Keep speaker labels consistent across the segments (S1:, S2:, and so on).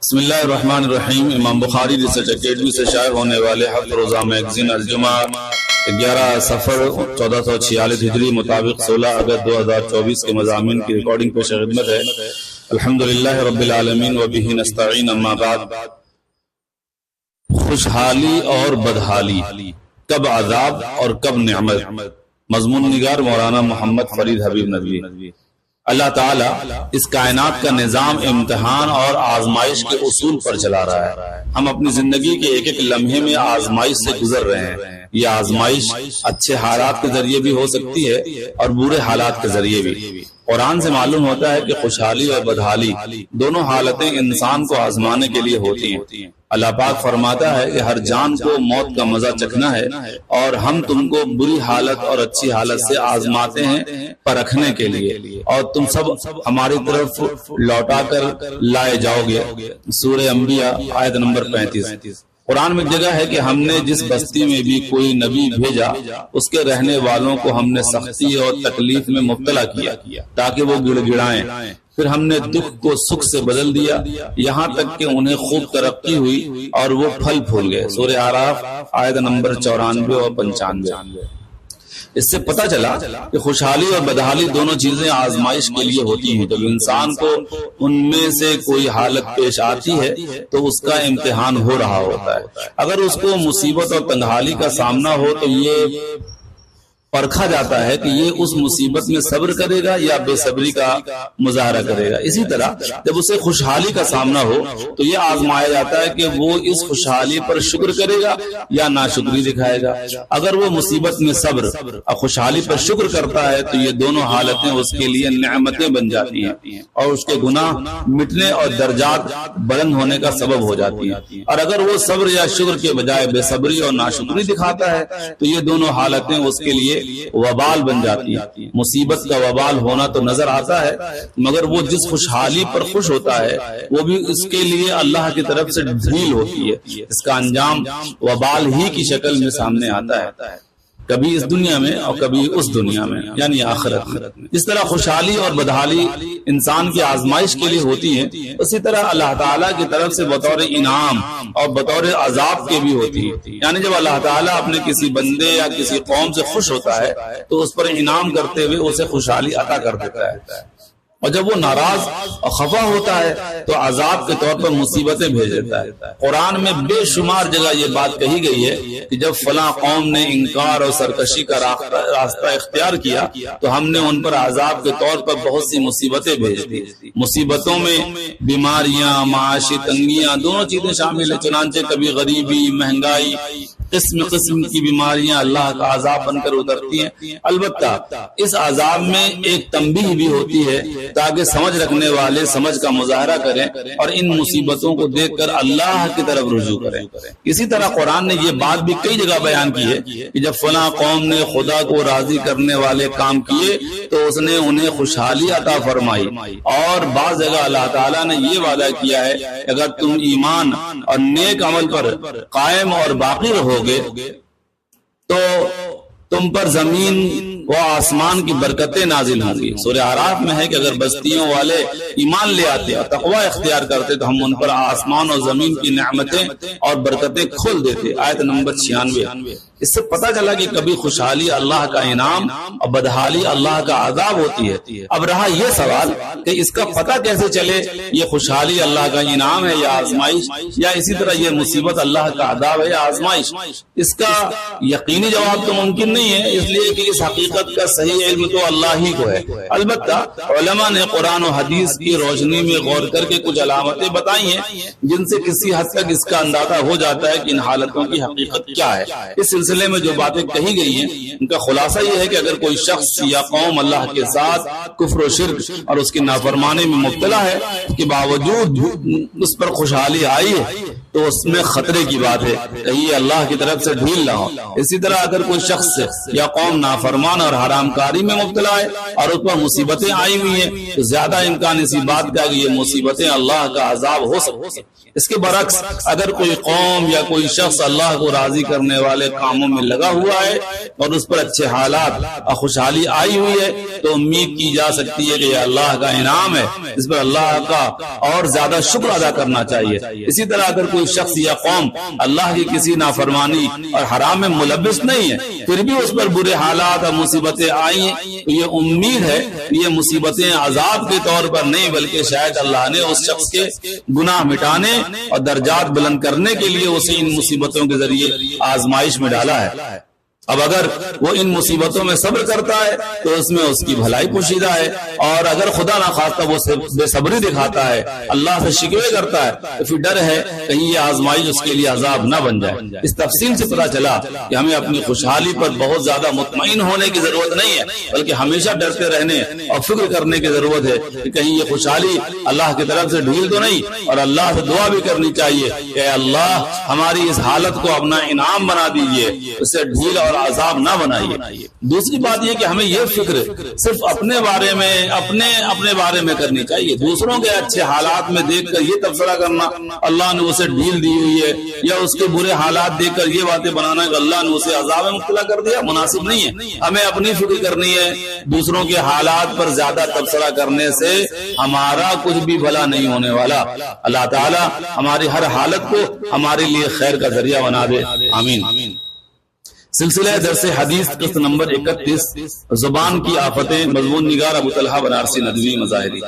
S1: بسم اللہ الرحمن الرحیم۔ امام بخاری ریسرچ اکیڈمی سے شائع ہونے والے ہفت روزہ میگزین الجمعہ 11 صفر 1446 ہجری مطابق 16 اگست 2024 کے مضامین کی ریکارڈنگ پیش خدمت ہے۔ الحمدللہ رب العالمین وبہ نستعین، اما بعد۔ خوشحالی اور بدحالی، کب عذاب اور کب نعمت۔ مضمون نگار مولانا محمد فرید حبیب ندوی۔ اللہ تعالیٰ اس کائنات کا نظام امتحان اور آزمائش کے اصول پر چلا رہا ہے۔ ہم اپنی زندگی کے ایک ایک لمحے میں آزمائش سے گزر رہے ہیں۔ یہ آزمائش اچھے حالات کے ذریعے بھی ہو سکتی ہے اور برے حالات کے ذریعے بھی۔ قرآن سے معلوم ہوتا ہے کہ خوشحالی اور بدحالی دونوں حالتیں انسان کو آزمانے کے لیے ہوتی ہیں۔ اللہ پاک فرماتا ہے کہ ہر جان کو موت کا مزہ چکھنا ہے اور ہم تم کو بری حالت اور اچھی حالت سے آزماتے ہیں پرکھنے کے لیے، اور تم سب ہماری طرف لوٹا کر لائے جاؤ گے۔ سورہ انبیاء آیت نمبر 35۔ قرآن میں جگہ ہے کہ ہم نے جس بستی میں بھی کوئی نبی بھیجا اس کے رہنے والوں کو ہم نے سختی اور تکلیف میں مبتلا کیا تاکہ وہ گڑ گڑائیں، پھر ہم نے دکھ کو سکھ سے بدل دیا یہاں تک کہ انہیں خوب ترقی ہوئی اور وہ پھل پھول گئے۔ سورہ اعراف آیت نمبر 94 اور 95۔ اس سے پتہ چلا کہ خوشحالی اور بدحالی دونوں چیزیں آزمائش کے لیے ہوتی ہیں۔ جب انسان کو ان میں سے کوئی حالت پیش آتی ہے تو اس کا امتحان ہو رہا ہوتا ہے۔ اگر اس کو مصیبت اور تنگحالی کا سامنا ہو تو یہ پرکھا جاتا ہے کہ یہ اس مصیبت میں صبر کرے گا یا بے صبری کا مظاہرہ کرے گا۔ اسی طرح جب اسے خوشحالی کا سامنا ہو تو یہ آزمایا جاتا ہے کہ وہ اس خوشحالی پر شکر کرے گا یا ناشکری دکھائے گا۔ اگر وہ مصیبت میں صبر اور خوشحالی پر شکر کرتا ہے تو یہ دونوں حالتیں اس کے لیے نعمتیں بن جاتی ہیں اور اس کے گناہ مٹنے اور درجات بلند ہونے کا سبب ہو جاتی ہیں۔ اور اگر وہ صبر یا شکر کے بجائے بے صبری اور ناشکری دکھاتا ہے تو یہ دونوں حالتیں اس کے لیے وبال بن جاتی ہے۔ مصیبت کا وبال ہونا تو نظر آتا ہے، مگر وہ جس خوشحالی پر خوش ہوتا ہے وہ بھی اس کے لیے اللہ کی طرف سے ڈھیل ہوتی ہے۔ اس کا انجام وبال ہی کی شکل میں سامنے آتا ہے، کبھی اس دنیا میں اور کبھی اس دنیا میں، یعنی آخرت میں۔ اس طرح خوشحالی اور بدحالی انسان کی آزمائش کے لیے ہوتی ہے، اسی طرح اللہ تعالیٰ کی طرف سے بطور انعام اور بطور عذاب کے بھی ہوتی ہے۔ یعنی جب اللہ تعالیٰ اپنے کسی بندے یا کسی قوم سے خوش ہوتا ہے تو اس پر انعام کرتے ہوئے اسے خوشحالی عطا کر دیتا ہے، اور جب وہ ناراض اور خفا ہوتا ہے تو عذاب کے طور پر مصیبتیں بھیج دیتا ہے۔ قرآن میں بے شمار جگہ یہ بات کہی گئی ہے کہ جب فلاں قوم نے انکار اور سرکشی کا راستہ اختیار کیا تو ہم نے ان پر عذاب کے طور پر بہت سی مصیبتیں بھیج دی۔ مصیبتوں میں بیماریاں، معاشی تنگیاں دونوں چیزیں شامل ہیں۔ چنانچہ کبھی غریبی، مہنگائی، قسم قسم کی بیماریاں اللہ کا عذاب بن کر اترتی ہیں۔ البتہ اس عذاب میں ایک تنبیہ بھی ہوتی ہے تاکہ سمجھ رکھنے والے سمجھ کا مظاہرہ کریں اور ان مصیبتوں کو دیکھ کر اللہ کی طرف رجوع کریں۔ اسی طرح قرآن نے یہ بات بھی کئی جگہ بیان کی ہے کہ جب فلاں قوم نے خدا کو راضی کرنے والے کام کیے تو اس نے انہیں خوشحالی عطا فرمائی، اور بعض جگہ اللہ تعالیٰ نے یہ وعدہ کیا ہے اگر تم ایمان اور نیک عمل پر قائم اور باقی رہو گے تو تم پر زمین و آسمان کی برکتیں نازل ہوں گی۔ سورہ اعراف میں ہے کہ اگر بستیوں والے ایمان لے آتے اور تقوی اختیار کرتے تو ہم ان پر آسمان اور زمین کی نعمتیں اور برکتیں کھول دیتے۔ آیت نمبر 96۔ اس سے پتہ چلا کہ کبھی خوشحالی اللہ کا انعام اور بدحالی اللہ کا عذاب ہوتی ہے۔ اب رہا یہ سوال کہ اس کا پتہ کیسے چلے یہ خوشحالی اللہ کا انعام ہے یا آزمائش، یا اسی طرح یہ مصیبت اللہ کا عذاب ہے یا آزمائش۔ اس کا یقینی جواب تو ممکن نہیں ہے، اس لیے کہ اس حقیقت کا صحیح علم تو اللہ ہی کو ہے۔ البتہ علماء نے قرآن و حدیث کی روشنی میں غور کر کے کچھ علامتیں بتائی ہیں جن سے کسی حد تک اس کا اندازہ ہو جاتا ہے کہ ان حالتوں کی حقیقت کیا ہے۔ اس سلسلے میں جو باتیں کہی گئی ہیں ان کا خلاصہ یہ ہے کہ اگر کوئی شخص یا قوم اللہ کے ساتھ کفر و شرک اور اس کی نافرمانی میں مبتلا ہے، اس کے باوجود اس پر خوشحالی آئی ہے تو اس میں خطرے کی بات ہے، کہیں اللہ کی طرف سے ڈھیل نہ ہو۔ اسی طرح اگر کوئی شخص یا قوم نافرمان اور حرام کاری میں مبتلا ہے اور اس پر مصیبتیں آئی ہوئی ہیں تو زیادہ امکان اسی بات کا کہ یہ مصیبتیں اللہ کا عذاب ہو سکتی ہیں۔ اس کے برعکس اگر کوئی قوم یا کوئی شخص اللہ کو راضی کرنے والے کاموں میں لگا ہوا ہے اور اس پر اچھے حالات اور خوشحالی آئی ہوئی ہے تو امید کی جا سکتی ہے کہ یہ اللہ کا انعام ہے، اس پر اللہ کا اور زیادہ شکر ادا کرنا چاہیے۔ اسی طرح اگر کوئی شخص یا قوم اللہ کی کسی نافرمانی اور حرام میں ملبس نہیں ہے پھر بھی اس پر برے حالات اور مصیبتیں آئی ہیں تو یہ امید ہے کہ یہ مصیبتیں عذاب کے طور پر نہیں بلکہ شاید اللہ نے اس شخص کے گناہ مٹانے اور درجات بلند کرنے کے لیے اسے ان مصیبتوں کے ذریعے آزمائش میں ڈالا ہے۔ اب اگر وہ ان مصیبتوں میں صبر کرتا ہے تو اس میں اس کی بھلائی پوشیدہ ہے، اور اگر خدا نخواستہ وہ بے صبری دکھاتا ہے، اللہ سے شکوے کرتا ہے تو پھر ڈر ہے کہیں یہ آزمائش اس کے لیے عذاب نہ بن جائے۔ اس تفصیل سے پتہ چلا کہ ہمیں اپنی خوشحالی پر بہت زیادہ مطمئن ہونے کی ضرورت نہیں ہے بلکہ ہمیشہ ڈرتے رہنے اور فکر کرنے کی ضرورت ہے کہ کہیں یہ خوشحالی اللہ کی طرف سے ڈھیل تو نہیں، اور اللہ سے دعا بھی کرنی چاہیے کہ اے اللہ ہماری اس حالت کو اپنا انعام بنا دیجیے، اسے ڈھیل اور عذاب نہ بنائیے۔ دوسری بات یہ کہ ہمیں یہ فکر صرف اپنے بارے میں کرنی چاہیے، دوسروں کے اچھے حالات میں دیکھ کر یہ تبصرہ کرنا اللہ نے اسے ڈھیل دی ہوئی ہے یا اس کے برے حالات دیکھ کر یہ باتیں بنانا کہ اللہ نے اسے عذاب میں مبتلا کر دیا، مناسب نہیں ہے۔ ہمیں اپنی فکر کرنی ہے، دوسروں کے حالات پر زیادہ تبصرہ کرنے سے ہمارا کچھ بھی بھلا نہیں ہونے والا۔ اللہ تعالی ہماری ہر حالت کو ہمارے لیے خیر کا ذریعہ بنا دے، آمین۔ سلسلہ درس حدیث قسط نمبر 31 زبان کی آفتیں، مضمون نگار ابو طلحہ بنارسی ندوی مظاہری۔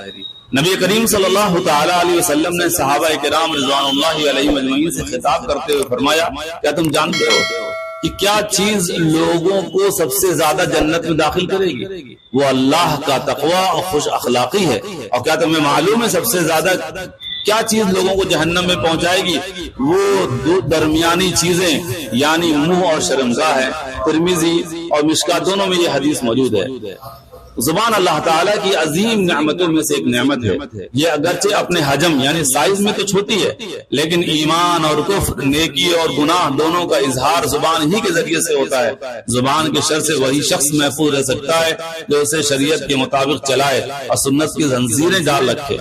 S1: نبی کریم صلی اللہ تعالی علیہ وسلم نے صحابہ کرام رضوان اللہ علیہ مجمعین سے خطاب کرتے ہوئے فرمایا، کیا تم جانتے ہو کہ کیا چیز لوگوں کو سب سے زیادہ جنت میں داخل کرے گی؟ وہ اللہ کا تقوی اور خوش اخلاقی ہے۔ اور کیا تمہیں معلوم ہے سب سے زیادہ کیا چیز لوگوں کو جہنم میں پہنچائے گی؟ وہ دو درمیانی چیزیں یعنی منہ اور شرمگاہ ہے۔ ترمذی اور مشکاۃ دونوں میں یہ حدیث موجود ہے۔ زبان اللہ تعالیٰ کی عظیم نعمتوں میں سے ایک نعمت ہے۔ یہ اگرچہ اپنے حجم یعنی سائز میں تو چھوٹی ہے لیکن ایمان اور کفر، نیکی اور گناہ دونوں کا اظہار زبان ہی کے ذریعے سے ہوتا ہے۔ زبان کے شر سے وہی شخص محفوظ رہ سکتا ہے جو اسے شریعت کے مطابق چلائے اور سنت کی زنجیریں ڈال رکھے۔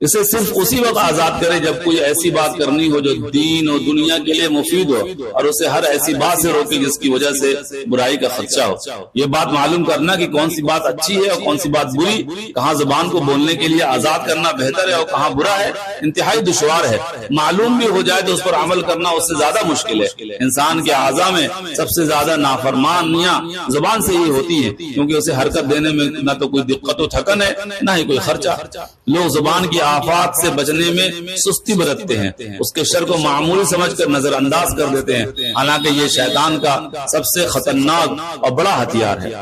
S1: اسے صرف اسی وقت آزاد کرے جب کوئی ایسی بات کرنی ہو جو دین اور دنیا کے لیے مفید ہو، اور اسے ہر ایسی بات سے روکے جس کی وجہ سے برائی کا خدشہ ہو۔ یہ بات معلوم کرنا کہ کون سی بات اچھی ہے اور کون سی بات بری، کہاں زبان کو بولنے کے لیے آزاد کرنا بہتر ہے اور کہاں برا ہے، انتہائی دشوار ہے۔ معلوم بھی ہو جائے تو اس پر عمل کرنا اس سے زیادہ مشکل ہے۔ انسان کے اعضاء میں سب سے زیادہ نافرمانیاں زبان سے ہی ہوتی ہیں کیونکہ اسے حرکت دینے میں نہ تو کوئی دقت و تھکن ہے نہ ہی کوئی خرچہ۔ لوگ زبان کی آفات سے بچنے میں سستی برتتے ہیں، اس کے شر کو معمولی سمجھ کر نظر انداز کر دیتے ہیں، حالانکہ یہ شیطان کا سب سے خطرناک اور بڑا ہتھیار ہے۔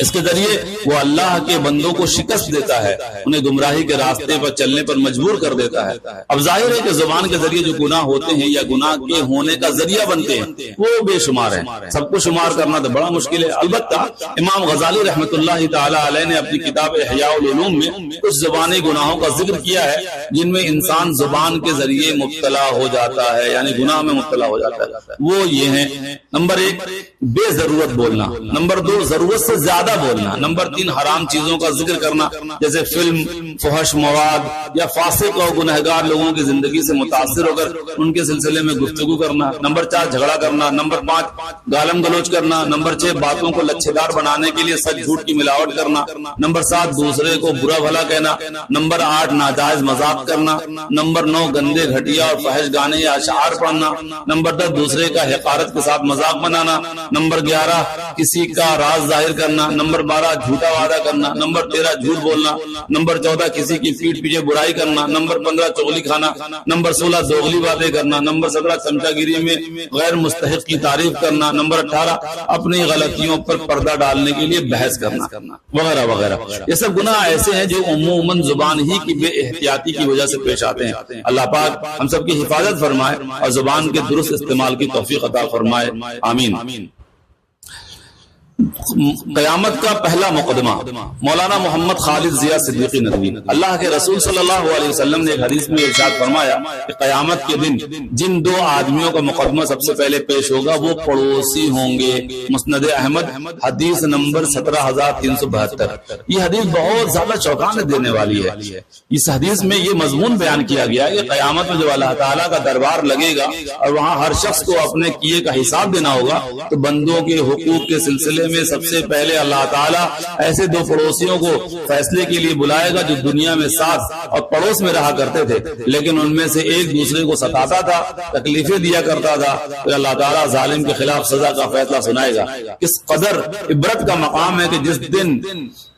S1: اس کے ذریعے وہ اللہ کے بندوں کو شکست دیتا ہے، انہیں گمراہی کے راستے پر چلنے پر مجبور کر دیتا ہے۔ اب ظاہر ہے کہ زبان کے ذریعے جو گناہ ہوتے ہیں یا گناہ کے ہونے کا ذریعہ بنتے ہیں وہ بے شمار ہیں، سب کو شمار کرنا تو بڑا مشکل ہے۔ البتہ امام غزالی رحمۃ اللہ تعالی علیہ نے اپنی کتاب احیاء العلوم میں کچھ زبانی گناہوں کا ذکر کیا ہے جن میں انسان زبان کے ذریعے مبتلا ہو جاتا ہے، یعنی گناہ میں مبتلا ہو جاتا ہے۔ وہ یہ ہیں: نمبر 1 بے ضرورت بولنا، نمبر 2 ضرورت سے زیادہ بولنا، نمبر 3 حرام چیزوں کا ذکر کرنا جیسے فلم، فحش مواد یا فاسق اور گنہگار لوگوں کی زندگی سے متاثر ہو کر ان کے سلسلے میں گفتگو کرنا، نمبر 4 جھگڑا کرنا، نمبر 5 گالم گلوچ کرنا، نمبر 6 باتوں کو لچھے دار بنانے کے لیے سچ جھوٹ کی ملاوٹ کرنا، نمبر 7 دوسرے کو برا بھلا کہنا، نمبر 8 ناجائز مذاق کرنا، نمبر 9 گندے گھٹیا اور فحش گانے یا اشعار پڑھنا، نمبر 10 دوسرے کا حقارت کے ساتھ مذاق بنانا، نمبر 11 کسی کا راز ظاہر کرنا، نمبر 12 جھوٹا وعدہ کرنا، نمبر 13 جھوٹ بولنا، نمبر 14 کسی کی پیٹھ پیچھے برائی کرنا، نمبر 15 چغلی کھانا، نمبر 16 دوغلی باتیں کرنا، نمبر 17 چمچا گیری میں غیر مستحق کی تعریف کرنا، نمبر 18 اپنی غلطیوں پر پردہ ڈالنے کے لیے بحث کرنا وغیرہ وغیرہ۔ یہ سب گناہ ایسے ہیں جو عموماً زبان ہی کی بے احتیاطی کی وجہ سے پیش آتے ہیں۔ اللہ پاک ہم سب کی حفاظت فرمائے اور زبان کے درست استعمال کی توفیق عطا فرمائے، آمین۔ قیامت کا پہلا مقدمہ مولانا محمد خالد ضیاء صدیقی ندوی، اللہ کے رسول صلی اللہ علیہ وسلم نے ایک حدیث میں ارشاد فرمایا کہ قیامت کے دن جن دو آدمیوں کا مقدمہ سب سے پہلے پیش ہوگا وہ پڑوسی ہوں گے۔ مسند احمد حدیث نمبر 17372۔ یہ حدیث بہت زیادہ چوکانے دینے والی ہے۔ اس حدیث میں یہ مضمون بیان کیا گیا ہے کہ قیامت میں جب اللہ تعالیٰ کا دربار لگے گا اور وہاں ہر شخص کو اپنے کیے کا حساب دینا ہوگا تو بندوں کے حقوق کے سلسلے میں سب سے پہلے اللہ تعالیٰ ایسے دو پڑوسیوں کو فیصلے کے لیے بلائے گا جو دنیا میں ساتھ اور پڑوس میں رہا کرتے تھے، لیکن ان میں سے ایک دوسرے کو ستاتا تھا، تکلیفیں دیا کرتا تھا۔ پھر اللہ تعالیٰ ظالم کے خلاف سزا کا فیصلہ سنائے گا۔ کس قدر عبرت کا مقام ہے کہ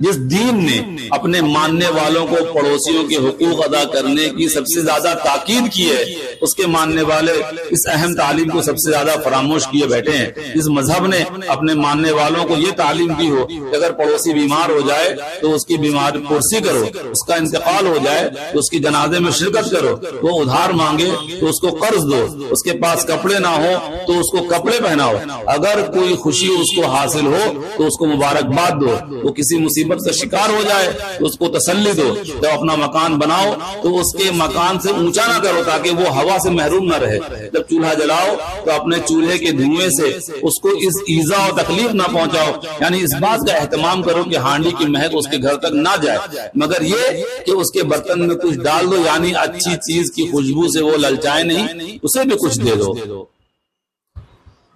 S1: جس دین نے اپنے ماننے والوں کو پڑوسیوں کے حقوق ادا کرنے کی سب سے زیادہ تاکید کی ہے، اس کے ماننے والے اس اہم تعلیم کو سب سے زیادہ فراموش کیے بیٹھے ہیں۔ اس مذہب نے اپنے ماننے والوں کو یہ تعلیم دی ہو کہ اگر پڑوسی بیمار ہو جائے تو اس کی بیماری پرسی کرو، اس کا انتقال ہو جائے تو اس کی جنازے میں شرکت کرو، وہ ادھار مانگے تو اس کو قرض دو، اس کے پاس کپڑے نہ ہو تو اس کو کپڑے پہناؤ، اگر کوئی خوشی اس کو حاصل ہو تو اس کو مبارکباد دو، وہ کسی مصیبت کا شکار ہو جائے تو اس کو تسلی دو۔ جب اپنا مکان بناؤ تو اس کے مکان سے اونچا نہ کرو تاکہ وہ ہوا سے محروم نہ رہے۔ جب چولہا جلاؤ تو اپنے چولہے کے دھوئیں سے اس کو اس ایذا اور تکلیف نہ پہنچاؤ، یعنی اس بات کا اہتمام کرو کہ ہانڈی کی مہک اس کے گھر تک نہ جائے، مگر یہ کہ اس کے برتن میں کچھ ڈال دو، یعنی اچھی چیز کی خوشبو سے وہ للچائے نہیں، اسے بھی کچھ دے دو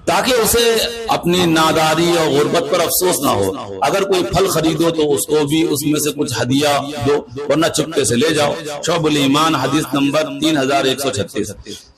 S1: تاکہ اسے اپنی ناداری اور غربت پر افسوس نہ ہو۔ اگر کوئی پھل خریدو تو اس کو بھی اس میں سے کچھ ہدیہ دو، ورنہ چپکے سے لے جاؤ۔ شعب الایمان حدیث نمبر 3136۔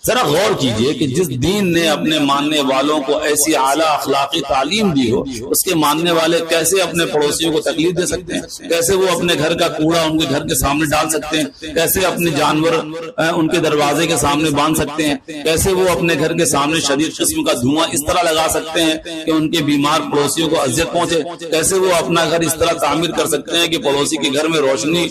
S1: ذرا غور کیجئے کہ جس دین نے اپنے ماننے والوں کو ایسی اعلیٰ اخلاقی تعلیم دی ہو، اس کے ماننے والے کیسے اپنے پڑوسیوں کو تکلیف دے سکتے ہیں؟ کیسے وہ اپنے گھر کا کوڑا ان کے گھر کے سامنے ڈال سکتے ہیں؟ کیسے اپنے جانور ان کے دروازے کے سامنے باندھ سکتے ہیں؟ کیسے وہ اپنے گھر کے سامنے شدید قسم کا دھواں اس طرح لگا سکتے ہیں کہ ان کے بیمار پڑوسیوں کو اذیت پہنچے؟ کیسے وہ اپنا گھر اس طرح تعمیر کر سکتے ہیں کہ پڑوسی کے گھر میں روشنی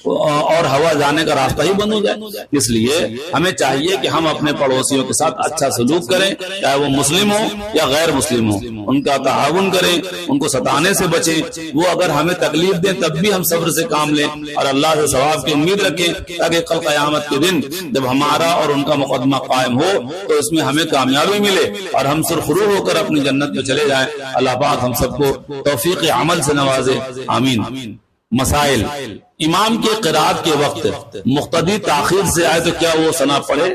S1: اور ہوا جانے کا راستہ ہی بند ہو جائے؟ اس لیے ہمیں چاہیے کہ ہم اپنے پڑوسیوں کے ساتھ اچھا سلوک کریں، چاہے وہ مسلم ہو یا غیر مسلم ہو، ان کا تعاون کریں، ان کو ستانے سے بچیں۔ وہ اگر ہمیں تکلیف دیں تب بھی ہم صبر سے کام لیں اور اللہ سے ثواب کی امید رکھیں، تاکہ کل قیامت کے دن جب ہمارا اور ان کا مقدمہ قائم ہو تو اس میں ہمیں کامیابی ملے اور ہم سرخرو ہو کر اپنی جنت میں چلے جائیں۔ اللہ پاک ہم سب کو توفیق عمل سے نوازے، آمین۔ مسائل: امام کے قرات کے وقت مقتدی تاخیر سے آئے تو کیا وہ ثنا پڑھے؟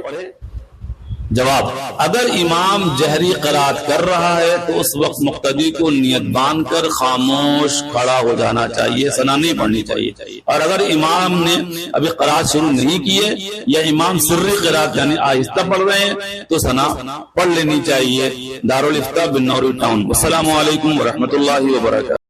S1: جواب: اگر امام جہری قرات کر رہا ہے تو اس وقت مقتدی کو نیت باندھ کر خاموش کھڑا ہو جانا چاہیے، ثنا نہیں پڑھنی چاہیے۔ اور اگر امام نے ابھی قرات شروع نہیں کی ہے یا امام سری قرات یعنی آہستہ پڑھ رہے ہیں تو ثنا پڑھ لینی چاہیے۔ دارالفتاء بنوری ٹاؤن۔ السلام علیکم ورحمۃ اللہ وبرکاتہ۔